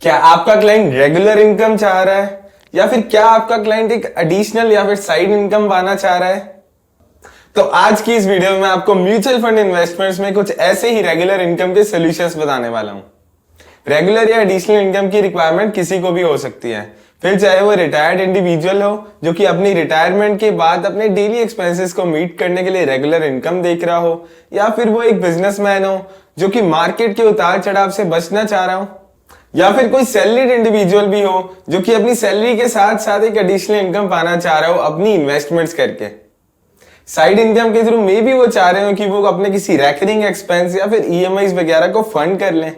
क्या आपका client regular income चाह रहा है या फिर क्या आपका क्लाइंट एक एडिशनल या फिर साइड इनकम पाना चाह रहा है? तो आज की इस वीडियो में मैं आपको म्यूचुअल फंड इन्वेस्टमेंट्स में कुछ ऐसे ही रेगुलर इनकम के सॉल्यूशंस बताने वाला हूं। रेगुलर या एडिशनल इनकम की रिक्वायरमेंट किसी को भी हो सकती है, फिर चाहे वो रिटायर्ड इंडिविजुअल हो जो कि अपनी रिटायरमेंट के बाद अपने डेली एक्सपेंसेस को मीट करने के लिए रेगुलर इनकम देख रहा हो, या फिर वो एक बिजनेसमैन हो जो कि मार्केट के उतार चढ़ाव से बचना चाह रहा हो, या फिर कोई सैलरीड इंडिविजुअल भी हो जो कि अपनी सैलरी के साथ साथ एक एडिशनल इनकम पाना चाह रहा हो अपनी इन्वेस्टमेंट्स करके। साइड इनकम के थ्रू मे भी वो चाह रहे हो कि वो अपने किसी रैकरिंग एक्सपेंस या फिर ईएमआईज वगैरह को फंड कर लें।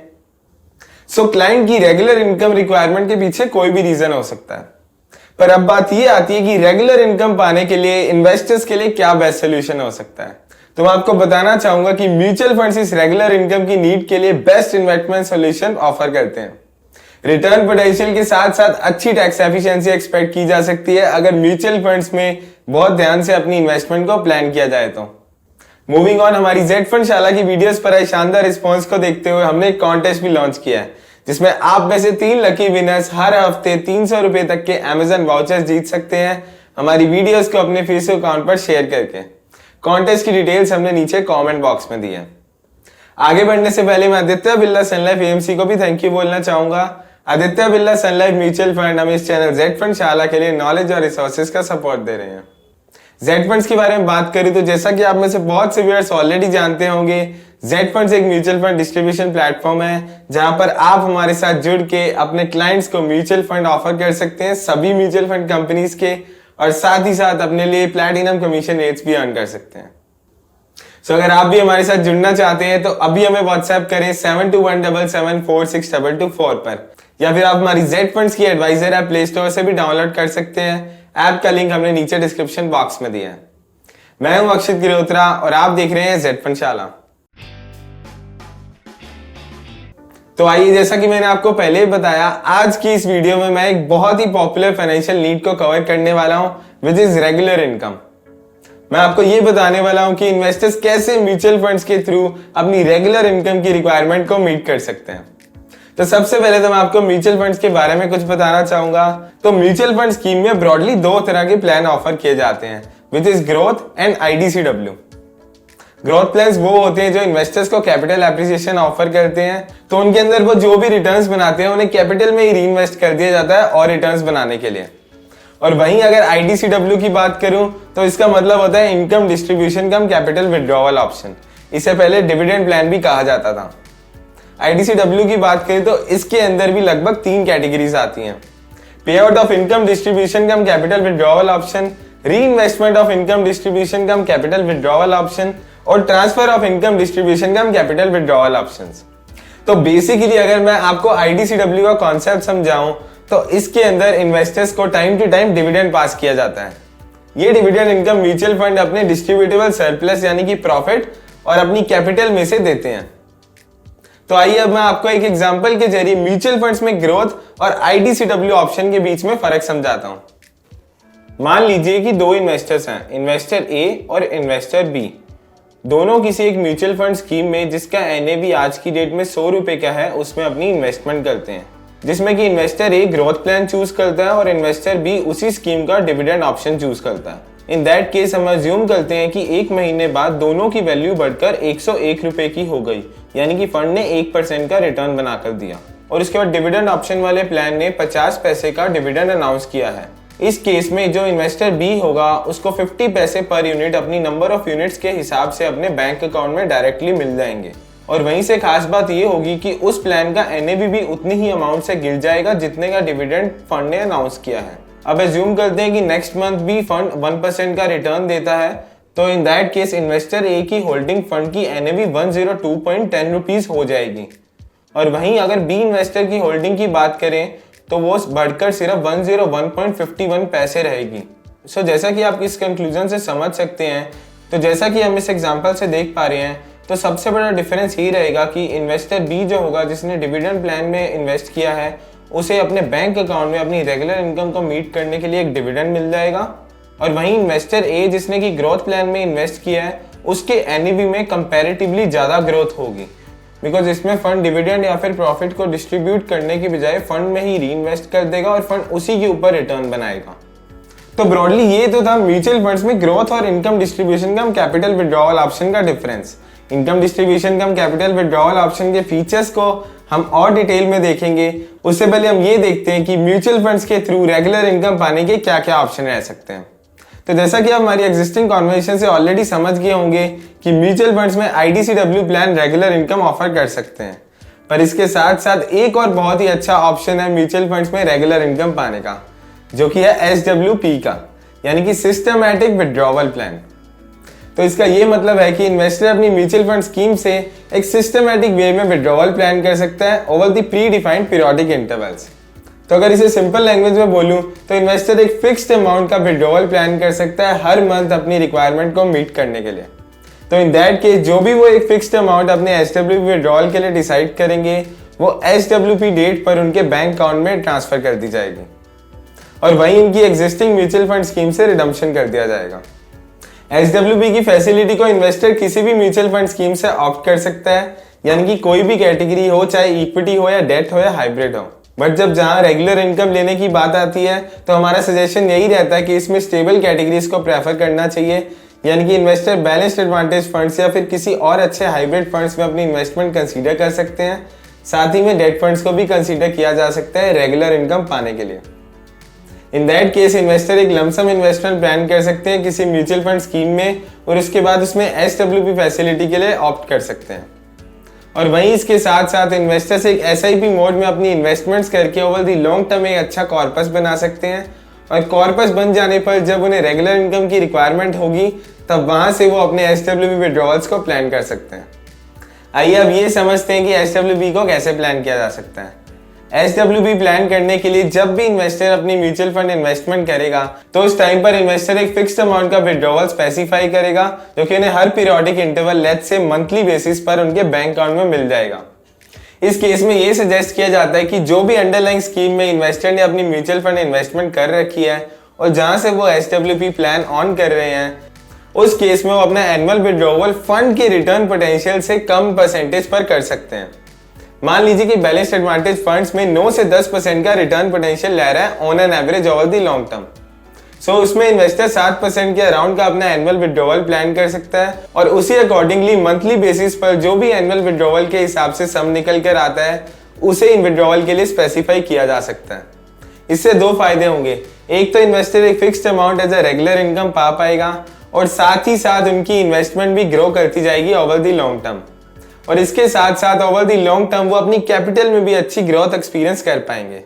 सो क्लाइंट की रेगुलर इनकम रिक्वायरमेंट के पीछे कोई भी रीजन हो सकता है, पर अब बात ये आती है कि रेगुलर इनकम पाने के लिए इन्वेस्टर्स के लिए क्या बेस्ट सोल्यूशन हो सकता है। तो मैं आपको बताना चाहूंगा कि म्यूचुअल फंड्स इस रेगुलर इनकम की नीड के लिए बेस्ट इन्वेस्टमेंट सोल्यूशन ऑफर करते हैं। रिटर्न पोटेंशियल के साथ साथ अच्छी टैक्स एफिशिएंसी एक्सपेक्ट की जा सकती है अगर म्यूचुअल फंड्स में बहुत ध्यान से अपनी इन्वेस्टमेंट को प्लान किया जाए तो। मूविंग ऑन, हमारी जेड फंड शाला की वीडियोस पर आए शानदार रिस्पांस को देखते हुए हमने एक कॉन्टेस्ट भी लॉन्च किया है जिसमें आप में से 3 लकी विनर्स हर हफ्ते 300 रुपए तक के अमेजन वाउचर्स जीत सकते हैं हमारी वीडियोस को अपने फेसबुक अकाउंट पर शेयर करके। कॉन्टेस्ट की डिटेल्स हमने नीचे कमेंट बॉक्स में दी है। आगे बढ़ने से पहले मैं आदित्य बिरला सन लाइफ एएमसी को भी थैंक यू बोलना चाहूंगा। आदित्य बिरला सन लाइफ म्यूचुअल फंड हमें इस चैनल जेड फंड शाला के लिए नॉलेज और रिसोर्सेज का सपोर्ट दे रहे हैं। जेड फंड्स के बारे में बात करें तो जैसा कि आप में से बहुत से व्यूअर्स ऑलरेडी जानते होंगे, जेड फंड्स एक म्यूचुअल फंड डिस्ट्रीब्यूशन प्लेटफॉर्म है जहां पर आप हमारे साथ जुड़ के अपने क्लाइंट्स को म्यूचुअल फंड ऑफर कर सकते हैं सभी म्यूचुअल फंड कंपनीज के, और साथ ही साथ अपने लिए प्लैटिनम कमीशन रेट्स भी अर्न कर सकते हैं। सो अगर आप भी हमारे साथ जुड़ना चाहते हैं तो अभी हमें व्हाट्सएप करें 7217746224 पर, या फिर आप हमारी जेड फंड्स की एडवाइजर ऐप प्ले स्टोर से भी डाउनलोड कर सकते हैं। ऐप का लिंक हमने नीचे डिस्क्रिप्शन बॉक्स में दिया है। मैं हूं अक्षित गिरोत्रा और आप देख रहे हैं जेड फंड शाला। तो आइए, जैसा कि मैंने आपको पहले ही बताया, आज की इस वीडियो में मैं एक बहुत ही पॉपुलर फाइनेंशियल नीड को कवर करने वाला हूं विच इज रेगुलर इनकम। मैं आपको ये बताने वाला हूं कि इन्वेस्टर्स कैसे म्यूचुअल फंड्स के थ्रू अपनी रेगुलर इनकम की रिक्वायरमेंट को मीट कर सकते हैं। तो सबसे पहले तो मैं आपको म्यूचुअल फंड्स के बारे में कुछ बताना चाहूंगा। तो म्यूचुअल फंड स्कीम में ब्रॉडली 2 तरह के प्लान ऑफर किए जाते हैं which is growth and IDCW. Growth plans वो होते हैं जो इन्वेस्टर्स को कैपिटल एप्रिसिएशन ऑफर करते हैं, तो उनके अंदर वो जो भी रिटर्न्स बनाते हैं उन्हें कैपिटल में ही रीइन्वेस्ट कर दिया जाता है और रिटर्न्स बनाने के लिए। और वहीं अगर आईडीसीडब्ल्यू की बात करूं तो इसका मतलब होता है income distribution cum capital withdrawal option. इसे पहले डिविडेंड प्लान भी कहा जाता था। आईडीसीडब्ल्यू की बात करें तो इसके अंदर भी लगभग 3 कैटेगरीज आती हैं। Pay out of income distribution cum capital withdrawal option, reinvestment of income distribution cum capital withdrawal option और transfer of income distribution cum capital withdrawal options. तो बेसिकली अगर मैं आपको आईडीसीडब्ल्यू का कॉन्सेप्ट समझाऊं तो इसके अंदर इन्वेस्टर्स को टाइम टू टाइम डिविडेंड पास किया जाता है। ये डिविडेंड इनकम म्यूचुअल फंड अपने डिस्ट्रीब्यूटेबल सरप्लस यानी कि प्रॉफिट और अपनी कैपिटल में से देते हैं। तो आइए अब मैं आपको एक एग्जांपल के जरिए म्यूचुअल फंड्स में ग्रोथ और आईडीसीडब्ल्यू ऑप्शन के बीच में फर्क समझाता हूं। मान लीजिए कि 2 इन्वेस्टर्स हैं, इन्वेस्टर ए और इन्वेस्टर बी। दोनों किसी एक म्यूचुअल फंड स्कीम में जिसका एनएवी आज की डेट में 100 रुपए का है उसमें अपनी इन्वेस्टमेंट करते हैं, जिसमें कि investor a growth plan choose करता है और इन्वेस्टर बी उसी स्कीम का डिविडेंड ऑप्शन चूज करता है। इन दैट केस हम अज्यूम करते हैं कि 1 महीने बाद दोनों की वैल्यू बढ़कर 101 रुपए की हो गई, यानी कि फंड ने 1% का रिटर्न बनाकर दिया। और उसके बाद डिविडेंड ऑप्शन वाले प्लान ने 50 पैसे का डिविडेंड अनाउंस किया है। इस केस में जो इन्वेस्टर बी होगा उसको 50 पैसे पर यूनिट अपनी नंबर ऑफ यूनिट्स के हिसाब से अपने बैंक अकाउंट में डायरेक्टली मिल जाएंगे। और वहीं से खास बात ये होगी कि उस प्लान का एनएवी भी उतनी ही अमाउंट से गिर जाएगा जितने का डिविडेंड फंड ने अनाउंस किया है। अब एज्यूम करते हैं कि नेक्स्ट मंथ भी फंड 1% का रिटर्न देता है, तो इन दैट केस इन्वेस्टर ए की होल्डिंग फंड की एनएवी 102.10 रुपीज हो जाएगी। और वहीं अगर बी इन्वेस्टर की होल्डिंग की बात करें तो वो बढ़कर सिर्फ 101.51 पैसे रहेगी। सो जैसा कि आप इस कंक्लूजन से समझ सकते हैं, तो जैसा कि हम इस एग्जांपल से देख पा रहे हैं, तो सबसे बड़ा डिफरेंस ये रहेगा कि इन्वेस्टर बी जो होगा जिसने डिविडेंड प्लान में इन्वेस्ट किया है उसे अपने बैंक अकाउंट में अपनी रेगुलर इनकम को मीट करने के लिए एक डिविडेंड मिल जाएगा। और वहीं इन्वेस्टर ए जिसने कि ग्रोथ प्लान में इन्वेस्ट किया है उसके एनईवी में कंपैरेटिवली ज्यादा ग्रोथ होगी। बिकॉज इसमें फंड डिविडेंड या फिर प्रॉफिट को डिस्ट्रीब्यूट करने की बजाय फंड में ही रीइन्वेस्ट कर देगा और फंड उसी के ऊपर रिटर्न बनाएगा। तो ब्रॉडली ये तो था म्यूचुअल फंड्स में ग्रोथ और income distribution cum capital withdrawal option का difference. Income distribution cum capital withdrawal option के फीचर्स को हम और डिटेल में देखेंगे। उससे पहले हम ये देखते हैं कि म्यूचुअल फंड्स के थ्रू रेगुलर इनकम पाने के क्या क्या ऑप्शन रह सकते हैं। तो जैसा कि आप हमारी एग्जिस्टिंग कॉन्वर्सेशन से ऑलरेडी समझ गए होंगे कि म्यूचुअल फंड्स में IDCW plan regular income offer कर सकते हैं, पर इसके साथ साथ एक और बहुत ही अच्छा ऑप्शन है म्यूचुअल फंड्स में रेगुलर इनकम पाने का, जो कि है SWP का, यानी कि सिस्टमैटिक विड्रॉवल प्लान। तो इसका ये मतलब है कि इन्वेस्टर अपनी म्यूचुअल फंड स्कीम से एक सिस्टमैटिक वे में विड्रॉवल प्लान कर सकता है over the pre defined periodic intervals. तो अगर इसे सिंपल लैंग्वेज में बोलूं तो इन्वेस्टर एक फिक्स्ड अमाउंट का विड्रॉवल प्लान कर सकता है हर मंथ अपनी रिक्वायरमेंट को मीट करने के लिए। तो इन दैट केस जो भी वो एक फिक्स्ड अमाउंट अपने SWP विड्रॉवल के लिए डिसाइड करेंगे वो SWP डेट पर उनके बैंक अकाउंट में ट्रांसफर कर दी जाएगी और वहीं उनकी एग्जिस्टिंग म्यूचुअल फंड स्कीम से रिडम्पशन कर दिया जाएगा। SWP की फैसिलिटी को इन्वेस्टर किसी भी म्यूचुअल फंड स्कीम से ऑप्ट कर सकता है, यानी कि कोई भी कैटेगरी हो, चाहे इक्विटी हो या डेट हो या हाइब्रिड हो। बट जब जहां रेगुलर इनकम लेने की बात आती है तो हमारा सजेशन यही रहता है कि इसमें स्टेबल कैटेगरीज को प्रेफर करना चाहिए, यानी कि इन्वेस्टर बैलेंस्ड एडवांटेज फंड्स या फिर किसी और अच्छे हाइब्रिड फंड्स में अपनी इन्वेस्टमेंट कंसीडर कर सकते हैं। साथ ही में डेट फंड्स को भी कंसीडर किया जा सकता है रेगुलर इनकम पाने के लिए। इन दैट केस इन्वेस्टर एक लमसम इन्वेस्टमेंट प्लान कर सकते हैं किसी म्यूचुअल फंड स्कीम में और उसके बाद उसमें SWP फैसिलिटी के लिए ऑप्ट कर सकते हैं। और वहीं इसके साथ साथ इन्वेस्टर्स एक SIP मोड में अपनी इन्वेस्टमेंट्स करके ओवर द लॉन्ग टर्म एक अच्छा कॉर्पस बना सकते हैं और कॉर्पस बन जाने पर जब उन्हें रेगुलर इनकम की रिक्वायरमेंट होगी तब वहां से वो अपने SWP विड्रॉवल्स को प्लान कर सकते हैं। आइए अब ये समझते हैं कि SWP को कैसे प्लान किया जा सकता है। SWP प्लान करने के लिए जब भी इन्वेस्टर अपनी म्यूचुअल फंड इन्वेस्टमेंट करेगा तो उस टाइम पर इन्वेस्टर एक फिक्स्ड अमाउंट का विड्रॉवल स्पेसिफाई करेगा जो कि उन्हें हर पीरियोडिक इंटरवल लेट्स से मंथली बेसिस पर उनके बैंक अकाउंट में मिल जाएगा। इस केस में ये सजेस्ट किया जाता है कि जो भी अंडरलाइंग स्कीम में इन्वेस्टर ने अपनी म्यूचुअल फंड इन्वेस्टमेंट कर रखी है और जहां से वो SWP प्लान ऑन कर रहे हैं, उस केस में वो अपना एनुअल विड्रॉवल फंड के रिटर्न पोटेंशियल से कम परसेंटेज पर कर सकते हैं। मान लीजिए कि बैलेंस्ड एडवांटेज फंड्स में 9 से 10% का रिटर्न पोटेंशियल ले रहा है on an average over the long term. So उसमें इन्वेस्टर 7% के अराउंड का अपना एनुअल विड्रॉवल प्लान कर सकता है और उसी अकॉर्डिंगली मंथली बेसिस पर जो भी एनुअल विड्रॉवल के हिसाब से सम निकल कर आता है उसे इन विड्रॉवल के लिए स्पेसिफाई किया जा सकता है। इससे दो फायदे होंगे, एक तो इन्वेस्टर एक fixed amount as a regular income पा पाएगा और साथ ही साथ उनकी इन्वेस्टमेंट भी ग्रो करती जाएगी ओवर द लॉन्ग टर्म और इसके साथ साथ ओवर द लॉन्ग टर्म वो अपनी कैपिटल में भी अच्छी ग्रोथ एक्सपीरियंस कर पाएंगे,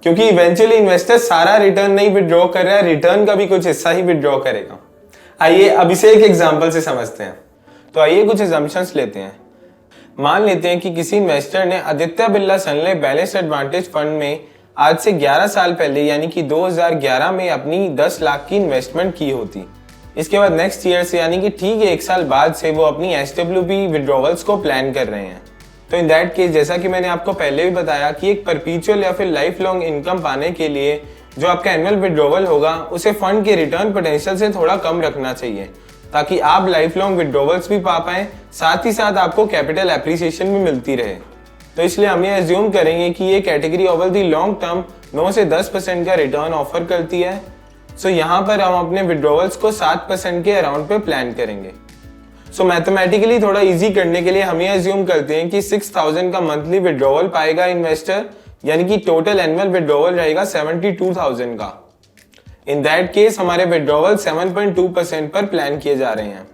क्योंकि इवेंचुअली इन्वेस्टर सारा रिटर्न नहीं विड्रॉ कर रहा है, रिटर्न का भी कुछ हिस्सा ही विड्रॉ करेगा। आइए अब इसे एक एग्जांपल से समझते हैं। तो आइए कुछ असम्पशंस लेते हैं। मान लेते हैं कि किसी इन्वेस्टर ने आदित्य बिरला सन लाइफ बैलेंस्ड एडवांटेज फंड में आज से 11 साल पहले यानी कि 2011 में अपनी 10 लाख की इन्वेस्टमेंट की होती। इसके बाद नेक्स्ट ईयर से यानी कि ठीक 1 साल बाद से वो अपनी SWP विड्रॉवल्स को प्लान कर रहे हैं। तो इन दैट केस जैसा कि मैंने आपको पहले भी बताया कि एक परपीचुअल या फिर लाइफ लॉन्ग इनकम पाने के लिए जो आपका एनुअल विड्रॉवल होगा उसे फंड के रिटर्न पोटेंशियल से थोड़ा कम रखना चाहिए ताकि आप लाइफ लॉन्ग विड्रॉवल्स भी पा पाएं, साथ ही साथ आपको कैपिटल एप्रिसिएशन भी मिलती रहे। तो इसलिए हम ये एज्यूम करेंगे कि ये category over the long term 9 से 10% का रिटर्न ऑफर करती है। सो यहाँ पर हम अपने विड्रॉवल्स को 7% के अराउंड पे प्लान करेंगे। सो मैथमेटिकली थोड़ा इजी करने के लिए हम ये एज्यूम करते हैं कि 6000 का मंथली विड्रॉवल पाएगा इन्वेस्टर, यानी कि टोटल एनुअल विड्रॉवल रहेगा 72,000 का। इन दैट केस हमारे विड्रॉवल 7.2% पर प्लान किए जा रहे हैं।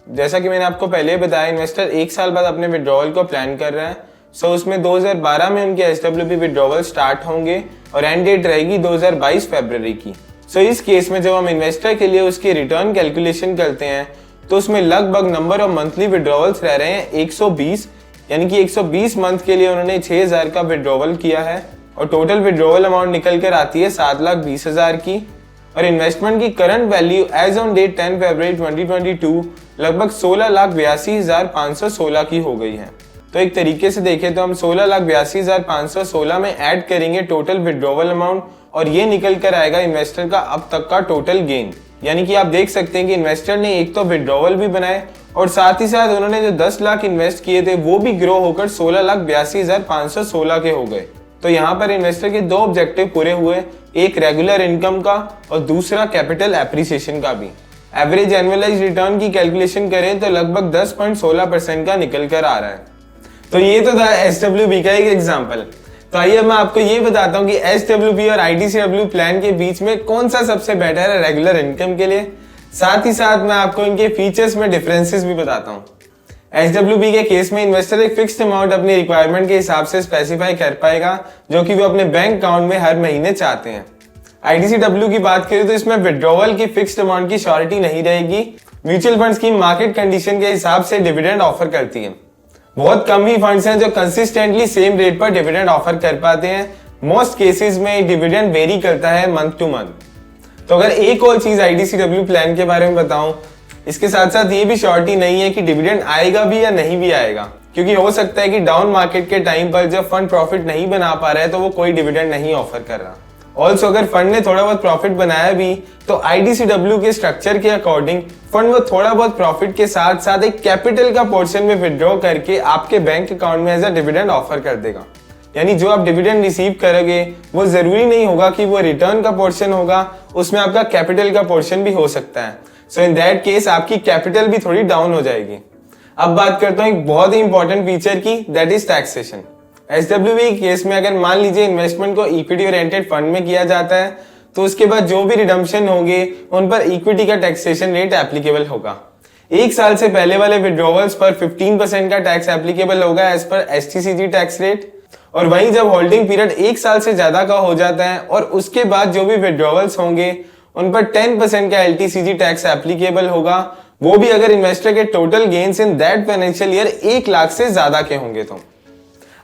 जैसा कि मैंने आपको पहले बताया, इन्वेस्टर 1 साल बाद अपने विड्रॉवल को प्लान कर रहा है। सो उसमें 2012 में उनके SWP विड्रॉवल स्टार्ट होंगे और एंड डेट रहेगी 2022 फरवरी की। सो इस केस में जब हम इन्वेस्टर के लिए उसकी रिटर्न कैलकुलेशन करते हैं तो उसमें लगभग नंबर ऑफ मंथली विड्रॉवल्स रह रहे हैं 120, यानी कि 120 मंथ के लिए उन्होंने 6000 का विड्रॉवल किया है और टोटल विड्रॉवल अमाउंट निकल कर आती है 7,20,000 की। और इन्वेस्टमेंट की current value as on date 10 फरवरी 2022 लगभग 16,82,516 की हो गई है। तो एक तरीके से देखें तो हम 16,82,516 में ऐड करेंगे टोटल विड्रॉवल अमाउंट और ये निकल कर आएगा इन्वेस्टर का अब तक का टोटल गेन। यानी कि आप देख सकते हैं कि इन्वेस्टर ने एक तो विड्रॉवल भी बनाए और साथ ही साथ उन्होंने जो 10 लाख इन्वेस्ट किए थे वो भी ग्रो होकर 16,82,516 के हो गए। तो यहाँ पर इन्वेस्टर के दो ऑब्जेक्टिव पूरे हुए, एक रेगुलर इनकम का और दूसरा कैपिटल एप्रिसिएशन का भी। एवरेज एनुअलाइज रिटर्न की कैलकुलेशन करें तो लगभग 10.16% का निकल कर आ रहा है। तो ये तो था SWP का एक एग्जाम्पल। तो आइए मैं आपको ये बताता हूँ कि SWP और IDCW प्लान के बीच में कौन सा सबसे बेटर है रेगुलर इनकम के लिए। साथ ही साथ मैं आपको इनके फीचर्स में डिफरेंसेस भी बताता हूँ। SWP के केस में इन्वेस्टर एक फिक्स्ड अमाउंट अपनी रिक्वायरमेंट के हिसाब से स्पेसिफाई कर पाएगा जो कि वो अपने बैंक अकाउंट में हर महीने चाहते हैं। IDCW की बात करें तो इसमें विड्रॉवल की फिक्स्ड अमाउंट की श्योरिटी नहीं रहेगी। Mutual fund scheme market condition के हिसाब से डिविडेंड ऑफर करती है। बहुत कम ही फंड्स हैं जो कंसिस्टेंटली सेम रेट पर डिविडेंड ऑफर कर पाते हैं। मोस्ट केसेस में डिविडेंड वेरी करता है मंथ टू मंथ। तो अगर एक और चीज IDCW प्लान के बारे में बताऊं, इसके साथ साथ ये भी श्योरिटी नहीं है कि डिविडेंड आएगा भी या नहीं भी आएगा, क्योंकि हो सकता है कि डाउन मार्केट के टाइम पर जब फंड प्रॉफिट नहीं बना पा रहा है तो वो कोई डिविडेंड नहीं ऑफर कर रहा। ऑल्सो अगर फंड ने थोड़ा बहुत प्रॉफिट बनाया भी तो IDCW के स्ट्रक्चर के अकॉर्डिंग फंड वो थोड़ा बहुत प्रॉफिट के साथ साथ एक कैपिटल का पोर्शन में विड्रॉ करके आपके बैंक अकाउंट में एज अ डिविडेंड ऑफर कर देगा। यानी जो आप डिविडेंड रिसीव करोगे वो जरूरी नहीं होगा कि वो रिटर्न का पोर्शन होगा, उसमें आपका कैपिटल का पोर्शन भी हो सकता है। सो इन दैट केस आपकी कैपिटल भी थोड़ी डाउन हो जाएगी। अब बात करता हूँ एक बहुत ही इंपॉर्टेंट फीचर की, that is taxation. SWP case में अगर मान लीजिए इन्वेस्टमेंट को इक्विटी ओरिएंटेड फंड में किया जाता है तो उसके बाद जो भी रिडम्पशन होंगे उन पर इक्विटी का टैक्सेशन रेट एप्लीकेबल होगा। एक साल से पहले वाले विड्रॉवल्स पर 15% का टैक्स एप्लीकेबल होगा as per STCG tax rate, और वहीं जब होल्डिंग पीरियड एक साल से ज्यादा का हो जाता है और उसके बाद जो भी विड्रॉवल्स होंगे उन पर 10% का LTCG टैक्स एप्लीकेबल होगा, वो भी अगर इन्वेस्टर के total gains in that financial year 1 lakh से ज्यादा के होंगे। तो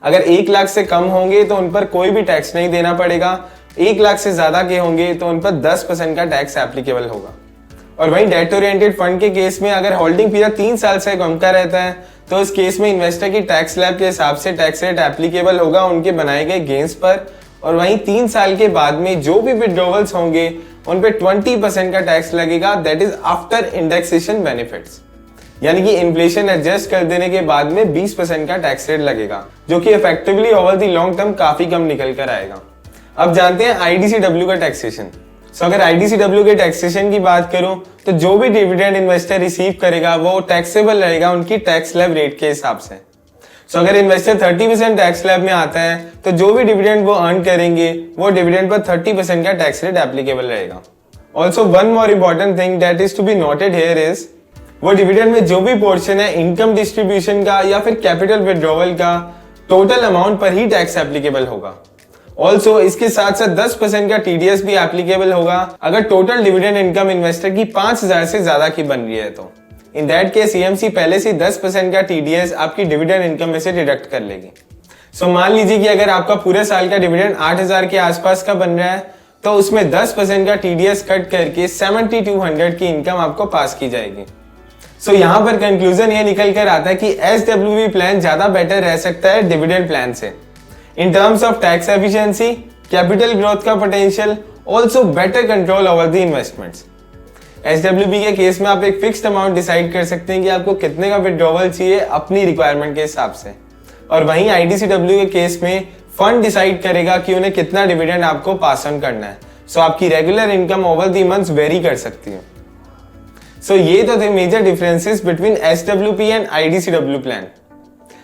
अगर 1 लाख से कम होंगे तो उन पर कोई भी टैक्स नहीं देना पड़ेगा, 1 लाख से ज्यादा के होंगे तो उन पर 10% का टैक्स एप्लीकेबल होगा। और वहीं डेट ओरिएंटेड फंड के केस में अगर होल्डिंग पीरियड 3 साल से कम का रहता है तो इस केस में इन्वेस्टर की टैक्स स्लैब के हिसाब से टैक्स रेट एप्लीकेबल होगा उनके बनाए गए गेन्स पर, और वहीं 3 साल के बाद में जो भी विड्रॉवल्स होंगे उन पे 20% का टैक्स लगेगा, that is after indexation benefits. यानी कि इन्फ्लेशन एडजस्ट कर देने के बाद में 20% का टैक्स रेट लगेगा, जो कि effectively over the long term काफी कम निकल कर आएगा। अब जानते हैं IDCW का टैक्सेशन। सो अगर IDCW के टैक्सेशन की बात करूं तो जो भी डिविडेंड इन्वेस्टर रिसीव करेगा वो टैक्सेबल रहेगा उनकी टैक्स स्लैब रेट के हिसाब से। सो अगर इन्वेस्टर 30% टैक्स स्लैब में आता है तो जो भी डिविडेंड वो अर्न करेंगे वो डिविडेंड पर 30% का टैक्स रेट एप्लीकेबल रहेगा। Also one more important thing that is to be noted here is, वो डिविडेंड में जो भी पोर्शन है इनकम डिस्ट्रीब्यूशन का या फिर कैपिटल विड्रॉवल का, टोटल अमाउंट पर ही टैक्स एप्लीकेबल होगा। ऑल्सो इसके साथ साथ 10% का TDS भी एप्लीकेबल होगा अगर टोटल डिविडेंड इनकम इन्वेस्टर की 5,000 से ज्यादा की बन रही है। तो इन दैट केस EMC पहले से 10% का TDS आपकी डिविडेंड इनकम में से डिडक्ट कर लेगी। सो मान लीजिए कि अगर आपका पूरे साल का डिविडेंड 8,000 के आसपास का बन रहा है तो उसमें 10% का TDS कट करके 7,200 की इनकम आपको पास की जाएगी। सो यहाँ पर कंक्लूजन ये निकल कर आता है कि SWP प्लान ज्यादा बेटर रह सकता है डिविडेंड प्लान से in terms of tax efficiency, capital growth का potential, also better control over the investments. SWP के केस में आप एक फिक्स्ड अमाउंट डिसाइड कर सकते हैं कि आपको कितने का विड्रॉवल चाहिए अपनी रिक्वायरमेंट के हिसाब से, और वहीं IDCW के केस में फंड डिसाइड करेगा कि उन्हें कितना डिविडेंड आपको पास ऑन करना है। सो आपकी regular income over the months vary कर सकती है। सो ये तो थे major differences between SWP and IDCW plan.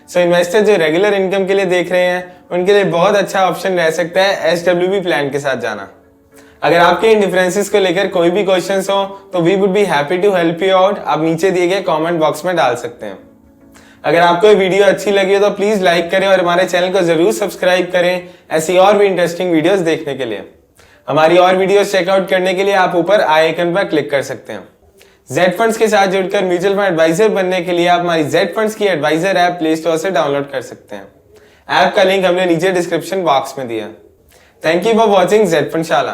So investor जो रेगुलर इनकम के लिए देख रहे हैं उनके लिए बहुत अच्छा ऑप्शन रह सकता है SWP प्लान के साथ जाना। अगर आपके इन डिफरेंसेस को लेकर कोई भी क्वेश्चंस हो तो we would be happy to help you out. आप नीचे दिए गए कमेंट बॉक्स में डाल सकते हैं। अगर आपको ये वीडियो अच्छी लगी हो तो प्लीज लाइक करें और हमारे चैनल को जरूर सब्सक्राइब करें ऐसी और भी इंटरेस्टिंग वीडियोस देखने के लिए। हमारी और वीडियोस चेकआउट करने के लिए आप ऊपर आई आइकन पर क्लिक कर सकते हैं। जेड फंड्स के साथ जुड़कर म्यूचुअल फंड एडवाइजर बनने के लिए आप हमारी जेड फंड्स की एडवाइजर ऐप प्ले स्टोर से डाउनलोड कर सकते हैं। ऐप का लिंक हमने नीचे डिस्क्रिप्शन बॉक्स में दिया। Thank you for watching Z fund शाला।